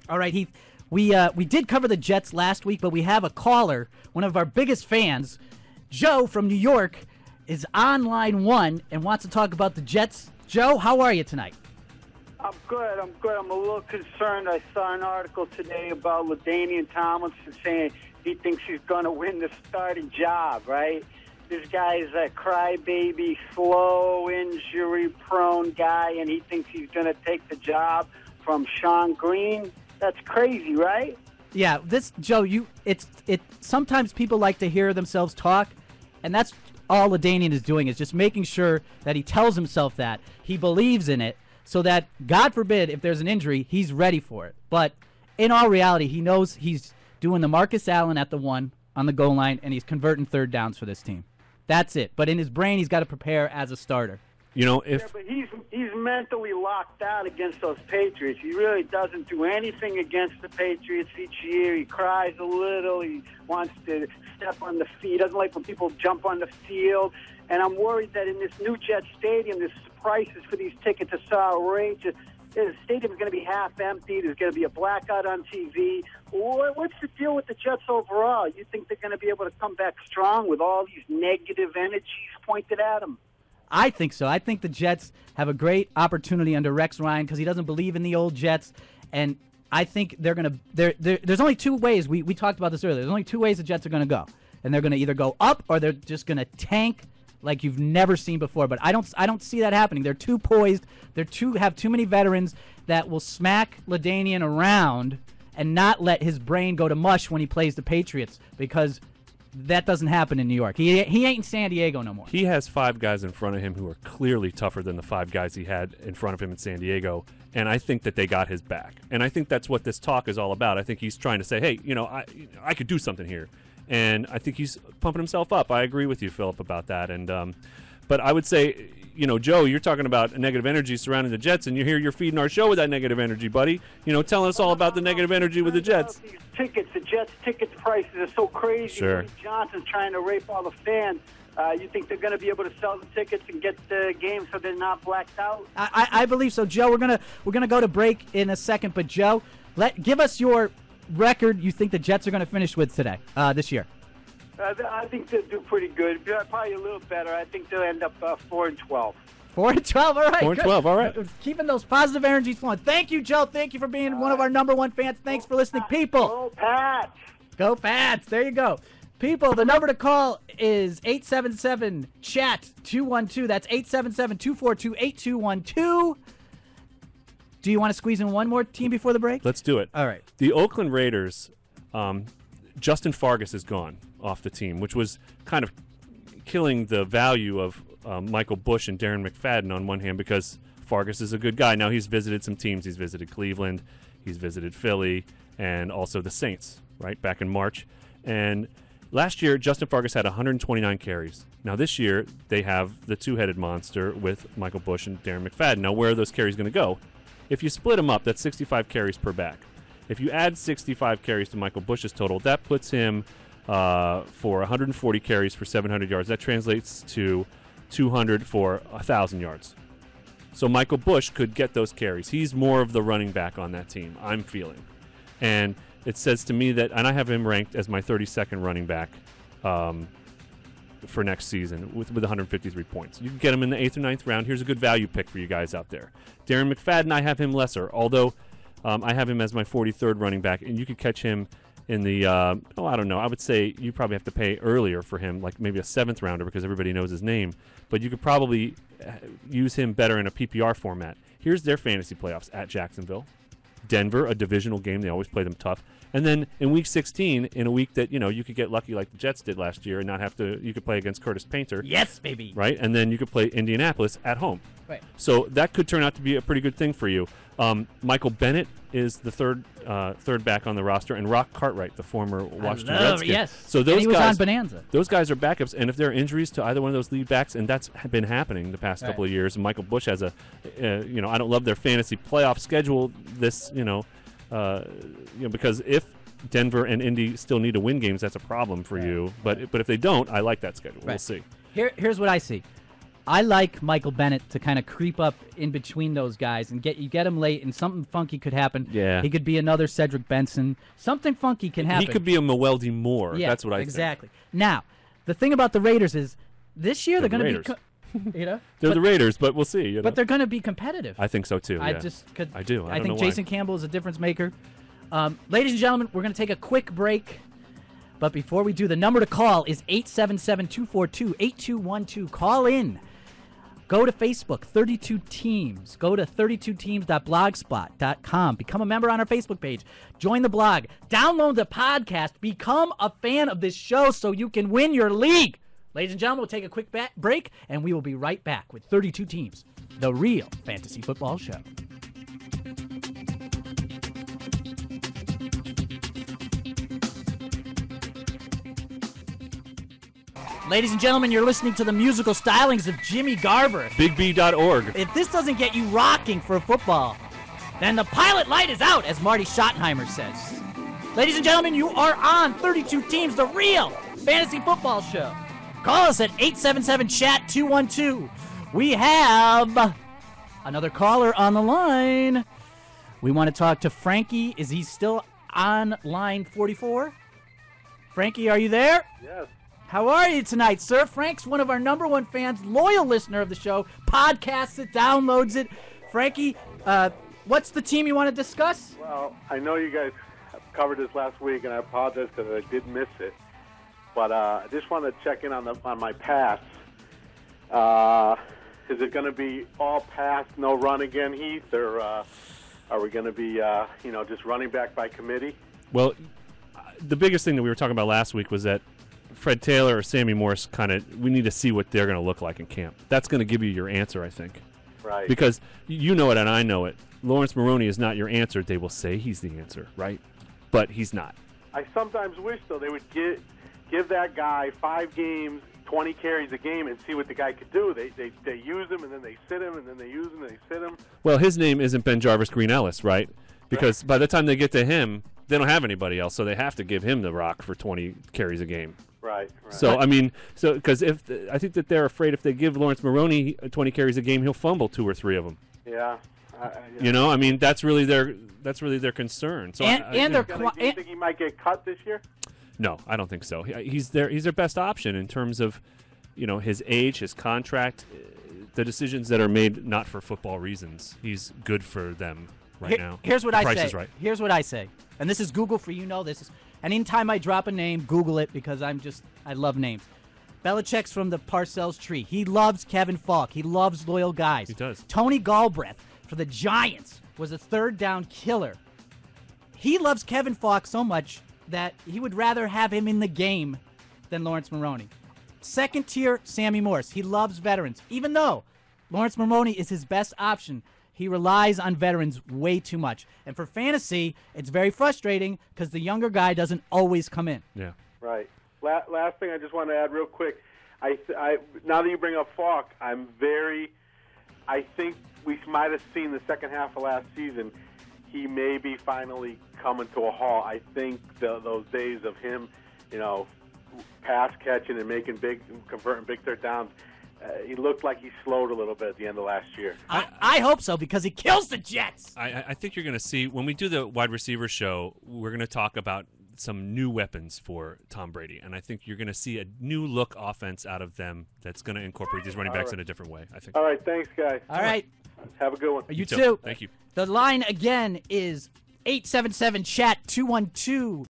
All right, Heath. We did cover the Jets last week, but we have a caller, one of our biggest fans, Joe from New York, is on line one and wants to talk about the Jets. Joe, how are you tonight? I'm good. I'm a little concerned. I saw an article today about LaDainian Tomlinson saying he thinks he's going to win the starting job, right? This guy's a crybaby, slow, injury-prone guy, and he thinks he's going to take the job from Sean Green. That's crazy, right? Yeah, Joe, sometimes people like to hear themselves talk, and that's all LaDainian is doing, is just making sure that he tells himself that he believes in it, so that, God forbid, if there's an injury, he's ready for it. But in all reality, he knows he's doing the Marcus Allen at the 1 on the goal line, and he's converting third downs for this team. That's it. But in his brain, he's got to prepare as a starter. You know, but he's mentally locked out against those Patriots. He really doesn't do anything against the Patriots each year. He cries a little. He wants to step on the field. He doesn't like when people jump on the field. And I'm worried that in this new Jet Stadium, the prices for these tickets are so outrageous. The stadium is going to be half empty. There's going to be a blackout on TV. What's the deal with the Jets overall? You think they're going to be able to come back strong with all these negative energies pointed at them? I think so. I think the Jets have a great opportunity under Rex Ryan because he doesn't believe in the old Jets. And I think they're going to there's only two ways. We talked about this earlier. There's only two ways the Jets are going to go. And they're going to either go up or they're just going to tank like you've never seen before. But I don't see that happening. They're too poised. Have too many veterans that will smack LaDainian around and not let his brain go to mush when he plays the Patriots, because that doesn't happen in New York. He ain't in San Diego no more. He has 5 guys in front of him who are clearly tougher than the 5 guys he had in front of him in San Diego, and I think that they got his back. And I think that's what this talk is all about. I think he's trying to say, hey, I could do something here. And I think he's pumping himself up. I agree with you, Philip, about that. And but I would say, Joe, you're talking about negative energy surrounding the Jets, and you're feeding our show with that negative energy, buddy. Telling us all about the negative energy with the Jets. These tickets, the Jets ticket prices are so crazy. Sure. Johnson's trying to rape all the fans. You think they're going to be able to sell the tickets and get the game so they're not blacked out? I believe so, Joe. We're gonna go to break in a second, but Joe, give us your record you think the Jets are going to finish with today, this year. I think they'll do pretty good. Probably a little better. I think they'll end up 4-12. 4-12, all right. 4-12, all right. Keeping those positive energies flowing. Thank you, Joe. Thank you for being one of our number one fans. Thanks for listening, people. Go Pats. Go Pats. There you go. People, the number to call is 877-CHAT-212. That's 877-242-8212. Do you want to squeeze in one more team before the break? Let's do it. All right. The Oakland Raiders, Justin Fargas is gone off the team, which was kind of killing the value of Michael Bush and Darren McFadden on one hand, because Fargas is a good guy. Now he's visited some teams. He's visited Cleveland. He's visited Philly and also the Saints, right, back in March. And last year, Justin Fargas had 129 carries. Now this year, they have the two-headed monster with Michael Bush and Darren McFadden. Now where are those carries going to go? If you split them up, that's 65 carries per back. If you add 65 carries to Michael Bush's total, that puts him for 140 carries for 700 yards. That translates to 200 for 1,000 yards. So Michael Bush could get those carries. He's more of the running back on that team, I'm feeling. And it says to me that, and I have him ranked as my 32nd running back for next season with 153 points. You can get him in the 8th or 9th round. Here's a good value pick for you guys out there. Darren McFadden, I have him lesser, although I have him as my 43rd running back, and you could catch him in the, I don't know. I would say you probably have to pay earlier for him, like maybe a 7th rounder because everybody knows his name. But you could probably use him better in a PPR format. Here's their fantasy playoffs at Jacksonville. Denver, a divisional game. They always play them tough. And then in Week 16, in a week that, you could get lucky like the Jets did last year and not have to, you could play against Curtis Painter. Yes, baby. Right? And then you could play Indianapolis at home. Right. So that could turn out to be a pretty good thing for you. Michael Bennett is the third back on the roster, and Rock Cartwright, the former Washington Redskin. Yes. So those and he was guys, on Bonanza. Those guys are backups, and if there are injuries to either one of those lead backs, and that's been happening the past couple of years, and Michael Bush has a, I don't love their fantasy playoff schedule this, because if Denver and Indy still need to win games, that's a problem for you. But if they don't, I like that schedule. Right. We'll see. Here's what I see. I like Michael Bennett to kind of creep up in between those guys and get him late, and something funky could happen. Yeah. He could be another Cedric Benson. Something funky can happen. He could be a Moeldy Moore. Yeah, That's what I think. exactly. Now, the thing about the Raiders is this year they're going to be, They're the Raiders, but we'll see. But they're going to be competitive. I think so too. I yeah. do. I don't think know Jason Campbell is a difference maker. Ladies and gentlemen, we're going to take a quick break. But before we do, the number to call is 877-242-8212. Call in. Go to Facebook, 32 Teams. Go to 32teams.blogspot.com. Become a member on our Facebook page. Join the blog. Download the podcast. Become a fan of this show so you can win your league. Ladies and gentlemen, we'll take a quick break, and we will be right back with 32 Teams, the real fantasy football show. Ladies and gentlemen, you're listening to the musical stylings of Jimmy Garver. BigB.org. If this doesn't get you rocking for football, then the pilot light is out, as Marty Schottenheimer says. Ladies and gentlemen, you are on 32 Teams, the real fantasy football show. Call us at 877-CHAT-212. We have another caller on the line. We want to talk to Frankie. Is he still on line 44? Frankie, are you there? Yes. How are you tonight, sir? Frank's one of our number one fans, loyal listener of the show, podcasts it, downloads it. Frankie, what's the team you want to discuss? Well, I know you guys covered this last week, and I apologize because I did miss it. But I just want to check in on my pass. Is it going to be all pass, no run again, Heath, or are we going to be, just running back by committee? Well, the biggest thing that we were talking about last week was that Fred Taylor or Sammy Morris we need to see what they're going to look like in camp. That's going to give you your answer, I think. Right. Because you know it and I know it. Lawrence Maroney is not your answer. They will say he's the answer, right? But he's not. I sometimes wish, though, they would give that guy 5 games, 20 carries a game, and see what the guy could do. They use him, and then they sit him, and then they use him, and they sit him. Well, his name isn't Ben Jarvis Green Ellis, right? Because by the time they get to him, they don't have anybody else, so they have to give him the rock for 20 carries a game. Right. So, I mean, because I think that they're afraid if they give Lawrence Maroney 20 carries a game, he'll fumble 2 or 3 of them. Yeah. You know, I mean, that's really their concern. So, You think he might get cut this year? No, I don't think so. He's their best option in terms of, his age, his contract, the decisions that are made not for football reasons. He's good for them right now. Here's what I Price say. is right. Here's what I say. And this is Google for this is anytime I drop a name, Google it because I love names. Belichick's from the Parcells tree. He loves Kevin Falk. He loves loyal guys. He does. Tony Galbraith for the Giants was a third down killer. He loves Kevin Falk so much that he would rather have him in the game than Lawrence Maroney. Second tier, Sammy Morris. He loves veterans. Even though Lawrence Maroney is his best option, he relies on veterans way too much. And for fantasy, it's very frustrating because the younger guy doesn't always come in. Yeah. Right. Last thing I just want to add real quick. Now that you bring up Falk, I think we might have seen the second half of last season. He may be finally coming to a halt. I think those days of him, pass catching and converting big third downs, he looked like he slowed a little bit at the end of last year. I hope so because he kills the Jets. I think you're going to see, when we do the wide receiver show, we're going to talk about some new weapons for Tom Brady. And I think you're going to see a new look offense out of them that's going to incorporate these running backs in a different way, I think. All right. Thanks, guys. All right. Have a good one. You too. Thank you. The line again is 877-CHAT-212.